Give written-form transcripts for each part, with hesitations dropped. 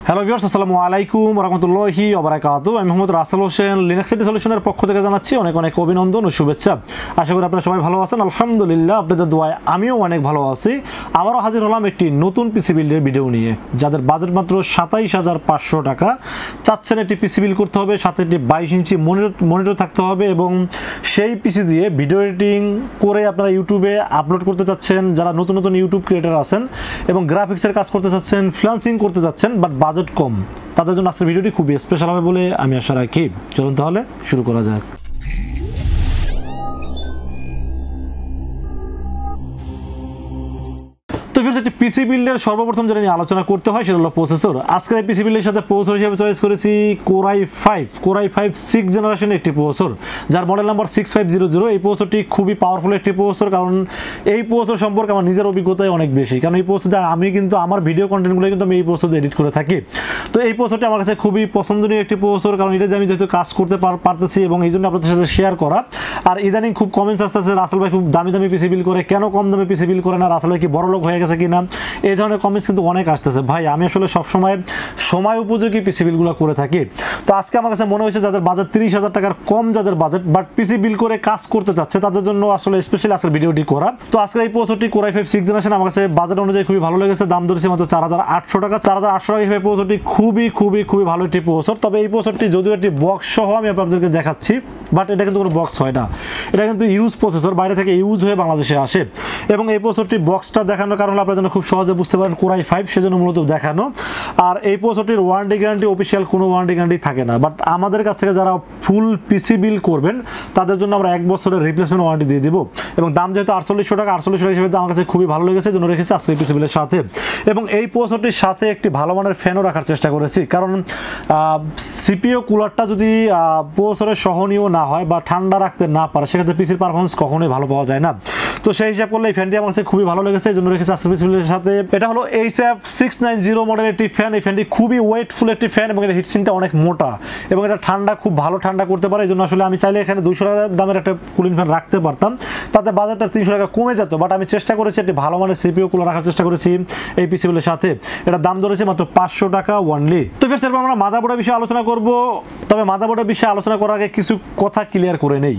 Hello viewers, আসসালামু আলাইকুম ওয়া রাহমাতুল্লাহি ওয়া বারাকাতুহু। আমি মোহাম্মদ রাসেল হোসেন লিনাক্স আইটি সলিউশনের পক্ষ থেকে জানাচ্ছি অনেক অনেক অভিনন্দন ও শুভেচ্ছা। আশা করি আপনারা সবাই ভালো আছেন। আলহামদুলিল্লাহ, আপনাদের দোয়ায় আমিও অনেক ভালো আছি। আবারও হাজির হলাম একটি নতুন পিসি বিল্ডের ভিডিও নিয়ে। যাদের বাজেট মাত্র ২৭,৫০০ টাকা, চাচ্ছেন একটি পিসি বিল্ড করতে হবে, সাথে একটি 22 ইঞ্চি মনিটর থাকতে হবে এবং সেই পিসি দিয়ে ভিডিও এডিটিং করে আপনারা ইউটিউবে আপলোড করতে চাচ্ছেন, যারা নতুন নতুন ইউটিউব ক্রিয়েটার আছেন এবং গ্রাফিক্সের কাজ করতে চাচ্ছেন, ফ্রিল্যান্সিং করতে চাচ্ছেন বাট বাজেট কম, তাদের জন্য আজকের ভিডিওটি খুবই স্পেশাল হবে বলে আমি আশা রাখি। চলুন তাহলে শুরু করা যাক। তো ফির একটি পিসি বিল্ডের সর্বপ্রথম যেটা নিয়ে আলোচনা করতে হয় সেটা হলো প্রসেসর। আজকের এই পিসি বিল্ডের সাথে প্রসেসর হিসেবে চয়েস করেছি কোর i5 6 জেনারেশনের একটি প্রসেসর, যার মডেল নাম্বার 6500। এই প্রসেসরটি খুবই পাওয়ারফুল একটি প্রসেসর, কারণ এই প্রসেসর সম্পর্কে আমার নিজের অভিজ্ঞতাই অনেক বেশি। কারণ এই প্রসেসর আমি কিন্তু আমার ভিডিও কন্টেন্টগুলো কিন্তু আমি এই প্রসেসর এডিট করে থাকি। তো এই প্রসেসরটি আমার কাছে খুবই পছন্দনীয় একটি প্রসেসর, কারণ এটা দিয়ে আমি যেহেতু কাজ করতে পারতেছি এবং এই জন্য আপনাদের সাথে শেয়ার করা। আর ইদানিং খুব কমেন্টস আসতেছে, রাসেল ভাই খুব দামি দামি পিসি বিল্ড করে, কেন কম দামে পিসি বিল্ড করে না, রাসেল ভাই কি বড়লোক হয়ে গেছে কিনা, এই ধরনের কমেন্টস কিন্তু অনেক আসতেছে। ভাই, আমি আসলে সবসময় সময় উপযোগী পিসি বিলগুলো করে থাকি। তো আজকে আমার কাছে মনে হয়েছে যাদের বাজেট 30,000 টাকার কম, যাদের বাজেট বাট পিসি বিল করে কাজ করতে চাচ্ছে, তাদের জন্য আসলে স্পেশালি আজকের ভিডিওটি করা। তো আজকের এই প্রসেসরটি কোর i5 6 জেনারেশন আমার কাছে বাজেট অনুযায়ী খুবই ভালো লেগেছে। দাম ধরেছে মাত্র 4,800 টাকা। 4,800 টাকা হিসেবে প্রসেসরটি খুবই ভালো একটি প্রসেসর। তবে এই প্রসেসরটি যদিও একটি বক্স সহ আমি আপনাদেরকে দেখাচ্ছি, বাট এটা কিন্তু কোনো বক্স হয় না, এটা কিন্তু ইউজ প্রসেসর, বাইরে থেকে ইউজ হয়ে বাংলাদেশে আসে। এবং এই প্রসেসরটি বক্সটা দেখানোর কারণে আপনারা যেন খুব সহজে বুঝতে পারেন কোর i5, সেজন্য মূলত দেখানো। আর এই প্রসেসরটির ওয়ারেন্টি গ্যারান্টি, অফিসিয়াল কোনো ওয়ারেন্টি গ্যারান্টি থাকে না, বাট আমাদের কাছ থেকে যারা ফুল পিসি বিল করবেন তাদের জন্য আমরা 1 বছরের রিপ্লেসমেন্ট ওয়ারেন্টি দিয়ে দিব। এবং দাম যেহেতু 4800 টাকা, 4800 হিসেবে আমার কাছে খুবই ভালো লেগেছে, জন্য রেখেছি আজকে পিসি বিলের সাথে। এবং এই প্রসেসরটির সাথে একটি ভালো মানের ফ্যানও রাখার চেষ্টা করেছি, কারণ সিপিইউ কুলারটা যদি প্রসেসরের সহনীয় না হয় বা ঠান্ডা রাখতে না পারে, সেক্ষেত্রে পিসির পারফরমেন্স কখনোই ভালো পাওয়া যায় না। তো সেই হিসাব করলে এই ফ্যানটি আমার কাছে খুবই ভালো লেগেছে, এই জন্য রেখেছি আজকে পিসি বিলের সাথে। এটা হলো Asus 690 মডেলের একটি ফ্যান। এই ফ্যানটি খুবই ওয়েটফুল একটি ফ্যান এবং এর হিটসিংটা অনেক মোটা এবং এটা ঠান্ডা, খুব ভালো ঠান্ডা করতে পারে। এই জন্য আসলে আমি চাইলে এখানে 200 টাকা দামের একটা কুলিং ফ্যান রাখতে পারতাম, তাতে বাজেটটা 300 টাকা কমে যেত, বাট আমি চেষ্টা করেছি একটি ভালো মানের সিপিইউ কুলার রাখার চেষ্টা করেছি এই পিসি বিলের সাথে। এটা দাম ধরেছে মাত্র 500 টাকা অনলি। তো ফের এরপর আমরা মাদারবোর্ডের বিষয়ে আলোচনা করব। তবে মাদারবোর্ডের বিষয়ে আলোচনা করার আগে কিছু কথা ক্লিয়ার করে নেই।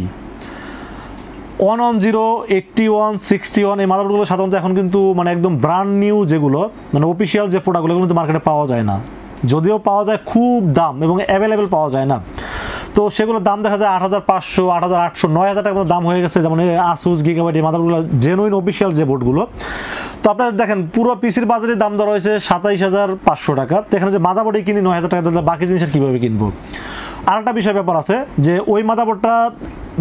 110, 81, 61 এই মাদারবোর্ডগুলো সাধারণত এখন কিন্তু মানে একদম ব্র্যান্ড নিউ, যেগুলো মানে অফিসিয়াল যে প্রোডাক্টগুলো কিন্তু মার্কেটে পাওয়া যায় না, যদিও পাওয়া যায় খুব দাম এবং অ্যাভেলেবেল পাওয়া যায় না। তো সেগুলোর দাম দেখা যায় 8,500, 8,800, 9,000 টাকার মতো দাম হয়ে গেছে। যেমন আসুস, গিগাবাইট এই মাদারবোর্ডগুলো জেনুইন অফিসিয়াল যে বোর্ডগুলো। তো আপনারা দেখেন পুরো পিসির বাজারের দাম ধরা হয়েছে 27,500 টাকা। তো এখানে যে মাদারবোর্ডে কিনি 9,000 টাকা, তাহলে বাকি জিনিসের কীভাবে কিনবো? আর একটা বিষয় ব্যাপার আছে যে ওই মাদারবোর্ডটা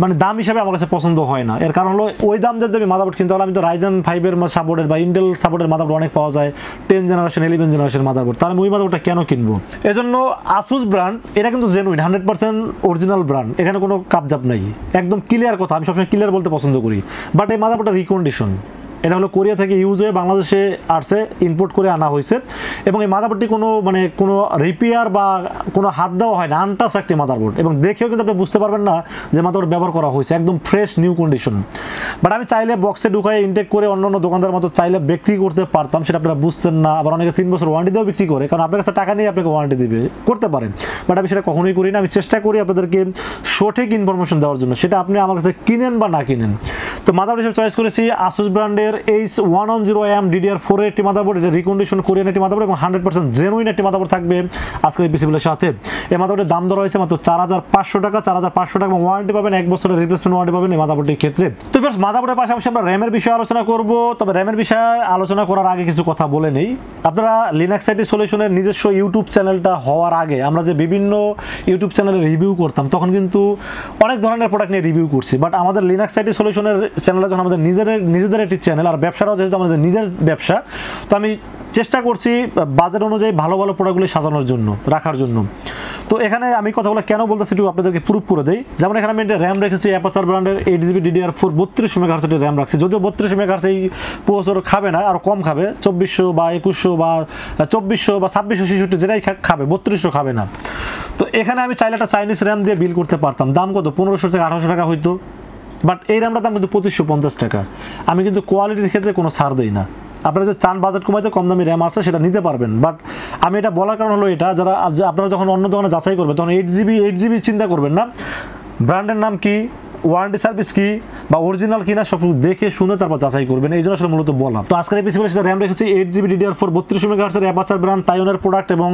মানে দাম হিসাবে আমার কাছে পছন্দ হয় না। এর কারণ হলো ওই দাম যদি আমি মাদারবোর্ড কিনতে হলে, আমি তো রাইজেন 5-এর সাপোর্টের বা ইন্টেল সাপোর্টের মাদারবোর্ড অনেক পাওয়া যায়, 10 জেনারেশন, 11 জেনারেশন মাদারবোর্ড, তাহলে আমি ওই মাদারবোর্ডটা কেন কিনবো? এজন্য আসুস ব্র্যান্ড, এটা কিন্তু জেনুইন 100% অরিজিনাল ব্র্যান্ড, এখানে কোনো কাপজাপ নাই, একদম ক্লিয়ার কথা। আমি সবসময় ক্লিয়ার বলতে পছন্দ করি। বাট এই মাদারবোর্ডটা রিকন্ডিশন, এটা হলো কোরিয়া থেকে ইউজ হয়ে বাংলাদেশে আসছে, ইম্পোর্ট করে আনা হয়েছে। এবং এই মাদারবোর্ডটি কোনো রিপেয়ার বা কোনো হাত দেওয়া হয় না, আনটাচ একটি মাদারবোর্ড। এবং দেখেও কিন্তু আপনি বুঝতে পারবেন না যে মাদারবোর্ড ব্যবহার করা হয়েছে, একদম ফ্রেশ নিউ কন্ডিশন। বাট আমি চাইলে বক্সে ঢুকাই ইনটেক করে অন্য দোকানদার মতো চাইলে বিক্রি করতে পারতাম, সেটা আপনারা বুঝতেন না। আবার অনেকে 3 বছর ওয়ারেন্টি দিয়েও বিক্রি করে, কারণ আপনার কাছে টাকা নিয়ে আপনাকে ওয়ারেন্টি দিবে, করতে পারেন। বাট আমি সেটা কখনোই করি না। আমি চেষ্টা করি আপনাদেরকে সঠিক ইনফরমেশন দেওয়ার জন্য, সেটা আপনি আমার কাছে কিনেন বা না কিনেন। তো মাদারবোর্ড হিসেবে চয়েস করেছি আসুস ব্র্যান্ডের H110M DDR4 এর একটি মাদারবোর্ড। এটা রিকন্ডিশন কোরিয়ান একটি মাদারবোর্ড এবং 100% জেনুইন একটি মাদারবোর্ড থাকবে আজকের এই পিসি বিলের সাথে। এই মাদারবোর্ডের দাম ধরা হয়েছে মাত্র 4,500 টাকা। 4,500 টাকা এবং ওয়ারেন্টি পাবেন, 1 বছরের রিপ্লেসমেন্ট ওয়ারেন্টি পাবেন এই মাদারবোর্ডটির ক্ষেত্রে। তো ফ্রেন্ডস, মাদারবোর্ডের পাশাপাশি আমরা র্যামের বিষয়ে আলোচনা করব। তবে র্যামের বিষয়ে আলোচনা করার আগে কিছু কথা বলে নেই। আপনারা লিনাক্স আইটি সলিউশনের নিজস্ব ইউটিউব চ্যানেলটা হওয়ার আগে আমরা যে বিভিন্ন ইউটিউব চ্যানেলে রিভিউ করতাম, তখন কিন্তু অনেক ধরনের প্রোডাক্ট নিয়ে রিভিউ করছি। বাট আমাদের লিনাক্স আইটি সলিউশনের চ্যানেলটা যখন আমাদের নিজেদের একটি চ্যানেল, আর ব্যবসাটাও যেহেতু আমাদের নিজের ব্যবসা, তো আমি চেষ্টা করছি বাজার অনুযায়ী ভালো ভালো প্রোডাক্টগুলি সাজানোর জন্য, রাখার জন্য। তো এখানে আমি কথাগুলো কেন বলতেছি একটু আপনাদেরকে প্রুফ করে দেই। যেমন এখানে আমি একটা র্যাম রেখেছি Apacer ব্র্যান্ডের 8GB DDR4 32 মেগাহার্জ এর র্যাম রাখছি। যদিও 32 মেগাহার্জ এই প্রসেসর খাবে না, আর কম খাবে, 2400 বা 2100 বা 2400 বা 2666 যেটাই খাবে, 3200 খাবে না। তো এখানে আমি চাইলে একটা চাইনিজ র্যাম দিয়ে বিল করতে পারতাম। দাম কত? 1500 থেকে 1800 টাকা হইতো। বাট এই র্যামটার দাম কিন্তু 2550 টাকা। আমি কিন্তু কোয়ালিটির ক্ষেত্রে কোনো ছাড় দেই না। আপনারা যদি চান বাজেট কমাইতে কম দামি র্যাম আছে সেটা নিতে পারবেন। বাট আমি এটা বলার কারণ হলো এটা, যারা আপনারা যখন অন্য দোকানে যাচাই করবেন তখন 8GB চিন্তা করবেন না, ব্র্যান্ডের নাম কি, ওয়ারেন্টি সার্ভিস কি বা অরিজিনাল কিনা সব দেখে শুনে তারপর যাচাই করবেন, এই জন্য আসলে মূলত বলা। তো আজকের এই পিসিগুলোর সাথে র্যাম রেখেছি 8GB DDR4 32 মেগাহার্টজের অ্যাপাচার ব্র্যান্ড তাইওয়ানের প্রোডাক্ট এবং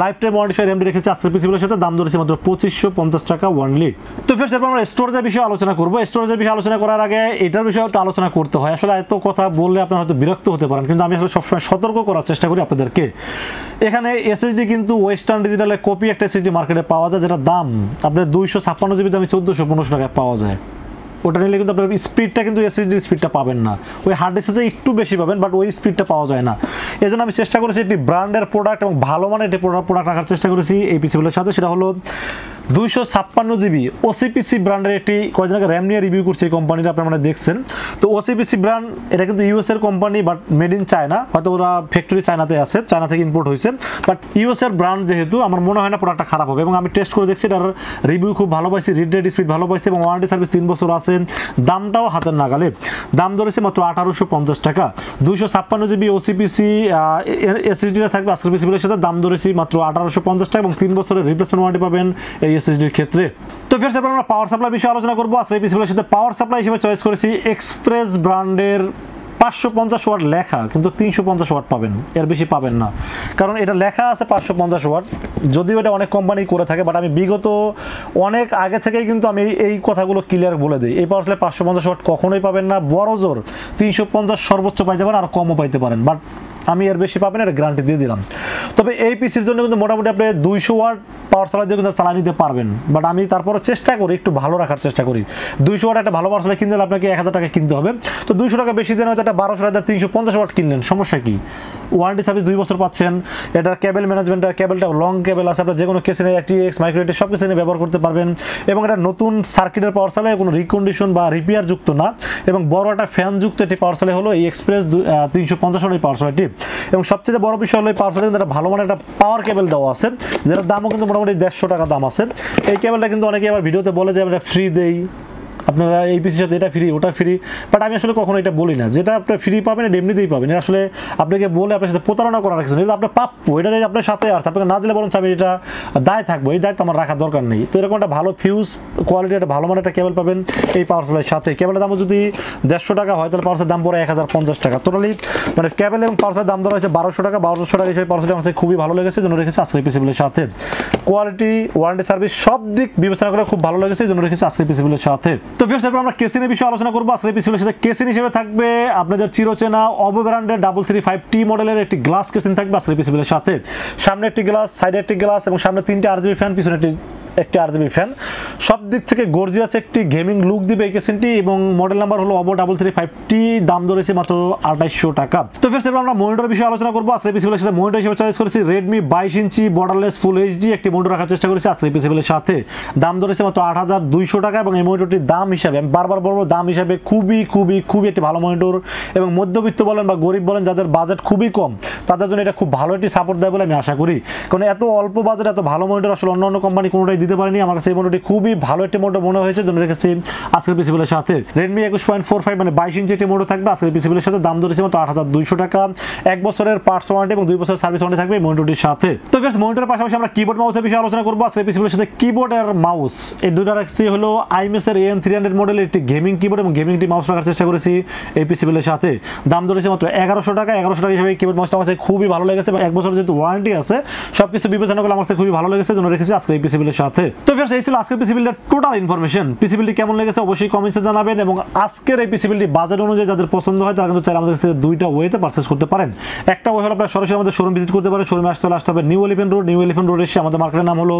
লাইফ টাইম ওয়ারেন্টি সহ র্যামটি রেখেছি আজকের পিসিগুলোর সাথে। দাম ধরেছে মাত্র 2550 টাকা ওয়ানলি। তো ফ্রেন্ডস, এরপর আমরা স্টোরেজের বিষয়ে আলোচনা করবো। স্টোরেজের বিষয়ে আলোচনা করার আগে এটার বিষয়ে একটু আলোচনা করতে হয়। আসলে এত কথা বললে আপনারা হয়তো বিরক্ত হতে পারেন, কিন্তু আমি আসলে সবসময় সতর্ক করার চেষ্টা করি আপনাদেরকে। এখানে এসএসডি কিন্তু ওয়েস্টার্ন ডিজিটালের কপি একটা এসএসডি মার্কেটে পাওয়া যায়, যেটা দাম আপনার 256GB দামে 1415 টাকায় পাওয়া যায়। ওটা নিলে কিন্তু আপনার স্পিডটা কিন্তু এসএসডি স্পিডটা পাবেন না, ওই হার্ড ডিস্কে একটু বেশি পাবেন, বাট ওই স্পিডটা পাওয়া যায় না। এই জন্য আমি চেষ্টা করেছি একটি ব্র্যান্ডের প্রোডাক্ট এবং ভালো মানের একটি প্রোডাক্ট রাখার চেষ্টা করেছি এই পিসিগুলোর সাথে। সেটা হলো 256GB OCPC ব্র্যান্ডের একটি কয়েকদিন আগে র্যাম নিয়ে রিভিউ করছে এই কোম্পানিটা, আপনারা মানে দেখছেন। তো OCPC ব্র্যান্ড এটা কিন্তু ইউএস এর company, but made in China, হয়তো ওরা ফ্যাক্টরি চায়নাতে আছে, চায়না থেকে ইম্পোর্ট হয়েছে, বাট ইউএস এর ব্র্যান্ড যেহেতু আমার মনে হয় না প্রোডাক্টটা খারাপ হবে। এবং আমি টেস্ট করে দেখছি, এটার রিভিউ খুব ভালো পাইছি, রিড রেট স্পিড ভালো পাইছে এবং ওয়ারেন্টি সার্ভিস 3 বছর আছে। দামটাও হাতের নাগালে, দাম ধরেছে মাত্র 1850 টাকা। 256GB OCPC এসএসডিটা থাকবে আজকের পিসিগুলোর সাথে, দাম ধরেছি মাত্র 1850 টাকা এবং 3 বছরের রিপ্লেসমেন্ট ওয়ারেন্টি পাবেন এই এসএসডির ক্ষেত্রে। তো ফির আমরা পাওয়ার সাপ্লাই বিষয়ে আলোচনা করবো। আজকের এই পিসিগুলোর সাথে পাওয়ার সাপ্লাই হিসেবে চয়েস করেছি এক্সপ্রেস ব্র্যান্ডের 550 ওয়াট লেখা, কিন্তু 350 ওয়াট পাবেন, এর বেশি পাবেন না। কারণ এটা লেখা আছে 550 ওয়াট, যদিও এটা অনেক কোম্পানি করে থাকে, বাট আমি বিগত অনেক আগে থেকেই কিন্তু আমি এই কথাগুলো ক্লিয়ার বলে দিই। এই পাওয়ার সাপ্লাই 550 ওয়াট কখনোই পাবেন না, বড় জোর 350 সর্বোচ্চ পাইতে পারেন, আর কমও পাইতে পারেন, বাট আমি এর বেশি পাবেন, এটা গ্যারান্টি দিয়ে দিলাম। তবে এই পিসির জন্য কিন্তু মোটামুটি আপনি 200 ওয়াট পাওয়ার সাপ্লাই দিয়ে কিন্তু চালিয়ে নিতে পারবেন, বাট আমি তারপরে চেষ্টা করি একটু ভালো রাখার চেষ্টা করি। 200 ওয়াট একটা ভালো পাওয়ার সাপ্লাই কিনলে আপনাকে 1000 টাকা কিনতে হবে, তো 200 টাকা বেশি দেন, হয়তো একটা 12,350 ওয়াট কিনলেন, সমস্যা কি? ওয়ারেন্টি সার্ভিস 2 বছর পাচ্ছেন। এটা কেবল ম্যানেজমেন্টের কেবলটা লং কেবল আছে, আপনার যে কোনো কেসে ATX মাইক্রোএটি সব কিছু ব্যবহার করতে পারবেন। এবং এটা নতুন সার্কিটের পাওয়ার সাপ্লাই, কোনো রিকন্ডিশন বা রিপেয়ার যুক্ত না, এবং বড় একটা ফ্যান যুক্ত একটি পাওয়ার সাপ্লাই হলো এই এক্সপ্রেস 350 ওয়াট পাওয়ার সাপ্লাইটি। এবং সবচেয়ে বড় বিষয় হলো এই পাওয়ার সাপ্লাই কিন্তু ভালো মানের একটা পাওয়ার কেবল দেওয়া আছে, যেটার দামও কিন্তু মোটামুটি 150 টাকা দাম আছে। এই কেবলটা কিন্তু অনেকে আবার ভিডিওতে বলে যে আমরা ফ্রি দেই, আপনারা এই পিসির সাথে এটা ফ্রি ওটা ফ্রি, বাট আমি আসলে কখনো এটা বলি না। যেটা আপনি ফ্রি পাবেন এটা এমনিতেই পাবেন, এটা আসলে আপনাকে বলে আপনার সাথে প্রতারণা করার কিছু নেই, আপনার প্রাপ্য, এটা আপনার সাথে আসছে, আপনাকে না দিলে বরং আমি এটা দায় থাকবো, এই দায়িত্ব আমার রাখার দরকার নেই। তো এরকম একটা ভালো ফিউজ কোয়ালিটি একটা ভালো মানের একটা কেবল পাবেন এই পাওয়ার সাপ্লাইয়ের সাথে। কেবলের দাম যদি 150 টাকা হয়, তাহলে পাওয়ার সাপ্লাইয়ের দাম পড়ে 1050 টাকা। টোটালি মানে কেবল এবং পাওয়ার সাপ্লাইয়ের দাম ধরা হয়েছে 1200 টাকা। 1200 টাকা হিসেবে পাওয়ার সাপ্লাই আমার খুবই ভালো লেগেছে, জন্য রেখেছে আজকের পিসিগুলোর সাথে। কোয়ালিটি, ওয়ারেন্টি সার্ভিস সব দিক বিবেচনা করে খুব ভালো লেগেছে, জন্য রেখেছে আজকের পিসিগুলোর সাথে। তো ফিরস এরপর আমরা কেসিনের বিষয়ে আলোচনা করবো। আজকের পিসিগুলোর সাথে কেসিন হিসেবে থাকবে আপনাদের চিরচেনা OVO ব্র্যান্ডের 335T মডেলের একটি গ্লাস কেসিন থাকবে আজকের পিসিগুলোর সাথে। সামনে একটি গ্লাস, সাইডে একটি গ্লাস এবং সামনে 3টে RGB ফ্যান, পিছনে একটি RGB ফ্যান। সব দিক থেকে গর্জিয়াস একটি গেমিং লুক দিবে এই কেসিনটি এবং মডেল নাম্বার হলো OVO 335T, দাম ধরেছে মাত্র 2800 টাকা। তো ফিরস এরপর আমরা মনিটর বিষয়ে আলোচনা করবো। আজকের পিসিগুলোর সাথে মনিটর হিসেবে চয়েস করেছি Redmi 22 ইঞ্চি বর্ডারলেস ফুল HD একটি মনিটর রাখার চেষ্টা করেছি আজকের পিসিগুলোর সাথে। দাম ধরেছে মাত্র 8200 টাকা এবং এই মনিটরটির দাম হিসাবে আমি বারবার বলবো, দাম হিসাবে খুবই খুবই খুবই একটি ভালো মনিটর এবং মধ্যবিত্ত বলেন বা গরিব বলেন, যাদের বাজেট খুবই কম তাদের জন্য এটা খুব ভালো একটি সাপোর্ট দেয় বলে আমি আশা করি। কারণ এত অল্প বাজেট এত ভালো মনিটর আসলে অন্য কোম্পানি কোনোটাই দিতে পারেনি। আমার কাছে এই মনিটরটি খুবই ভালো একটি মনিটর মনে হয়েছে, জন্য রেখেছি আজকের পিসিগুলোর সাথে। Redmi 21.45 মানে 22 ইঞ্চি একটি মনিটর থাকবে আজকের পিসিগুলোর সাথে, দাম ধরেছে মাত্র 8200 টাকা। 1 বছরের পার্টস ওয়ারেন্টি এবং 2 বছরের সার্ভিস ওয়ারেন্টি থাকবে এই মনিটরটির সাথে। তো ফ্রেন্ডস, মনিটরের পাশাপাশি আমরা কিবোর্ড মাউসের বিষয়ে আলোচনা করবো আজকের পিসিগুলোর সাথে। কিবোর্ড আর মাউস এই দুটো রাখছি হলো Imice এর AM300 মডেলের একটি গেমিং কিবোর্ড এবং গেমিং একটি মাউস রাখার চেষ্টা করেছি এই পিসিগুলোর সাথে। দাম ধরেছে মাত্র 1100 টাকা। 1100 টাকা হিসেবে কিবোর্ড মাউসটা আমার কাছে খুবই ভালো লেগেছে এবং 1 বছর যেহেতু ওয়ারেন্টি আছে সবকিছু বিবেচনা করে আমার কাছে খুবই ভালো লেগেছে, জন্য রেখেছি আজকের এই পিসিগুলোর সাথে। তো ফ্রেন্ডস, এই ছিল আজকের পিসিগুলোর টোটাল ইনফরমেশন। পিসিবিলটি কেমন লেগেছে অবশ্যই কমেন্টসে জানাবেন এবং আজকের এই পিসিবিলটি বাজেট অনুযায়ী যাদের পছন্দ হয় তারা কিন্তু চাইলে আমাদের কাছে দুইটা ওয়েতে পারচেজ করতে পারেন। একটা ওয়ে হলো আপনারা সরাসরি আমাদের শোরুম ভিজিট করতে পারেন। শোরুমে আসতে হবে নিউ এলিফ্যান্ট রোড এসে আমাদের মার্কেটের নাম হলো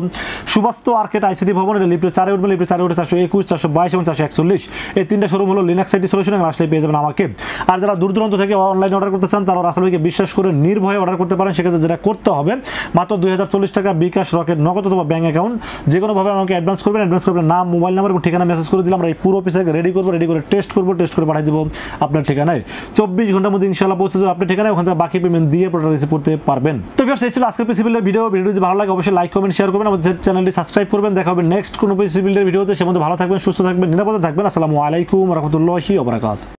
সুবাস্তু আর্কেড আইসিটি ভবন। এটা লিফটে 4 উঠবে, লিফটে 4 উঠে 421, 422 এবং 441 এই তিনটা শোরুম হলো লিনাক্স আইটি সলিউশন এবং আসলে পেয়ে যাবেন আমাকে। আর যারা দূর দূরান্ত থেকে অনলাইনে অর্ডার করতে চান তারা রাসেলকে বিশ্বাস করে নির্ভয়ে অর্ডার করতে পারেন। সেক্ষেত্রে যেটা করতে হবে মাত্র 2040 টাকা বিকাশ, রকেট, নগদ অথবা ব্যাংক অ্যাকাউন্ট যে কোনোভাবে আমাকে অ্যাডভান্স করবেন। অ্যাডভান্স করবেন নাম, মোবাইল নাম্বার এবং ঠিকানা মেসেজ করে দিলাম। আমরা এই পুরো পিসটাকে রেডি করে টেস্ট করে পাঠিয়ে দেবো আপনার ঠিকানায়। 24 ঘন্টার মধ্যে ইনশাআল্লাহ পৌঁছে যাবে আপনার ঠিকানায়। ওখান থেকে বাকি পেমেন্ট দিয়ে প্রোডাক্ট রিসিভ করতে পারবেন। তো ভিউয়ার্স, এই ছিল আজকের পিসি বিল্ডের ভিডিও। যদি ভালো লাগে অবশ্যই লাইক কমেন্ট শেয়ার করবেন, আমাদের চ্যানেলটি সাবস্ক্রাইব করবেন। দেখা হবে নেক্সট কোনো পিসি বিল্ডের ভিডিওতে। সে মধ্যে ভালো থাকবেন, সুস্থ থাকবেন, নিরাপদে থাকবেন। আসসালামু আলাইকুম ওয়া রাহমাতুল্লাহি ওয়া বারাকাতুহু।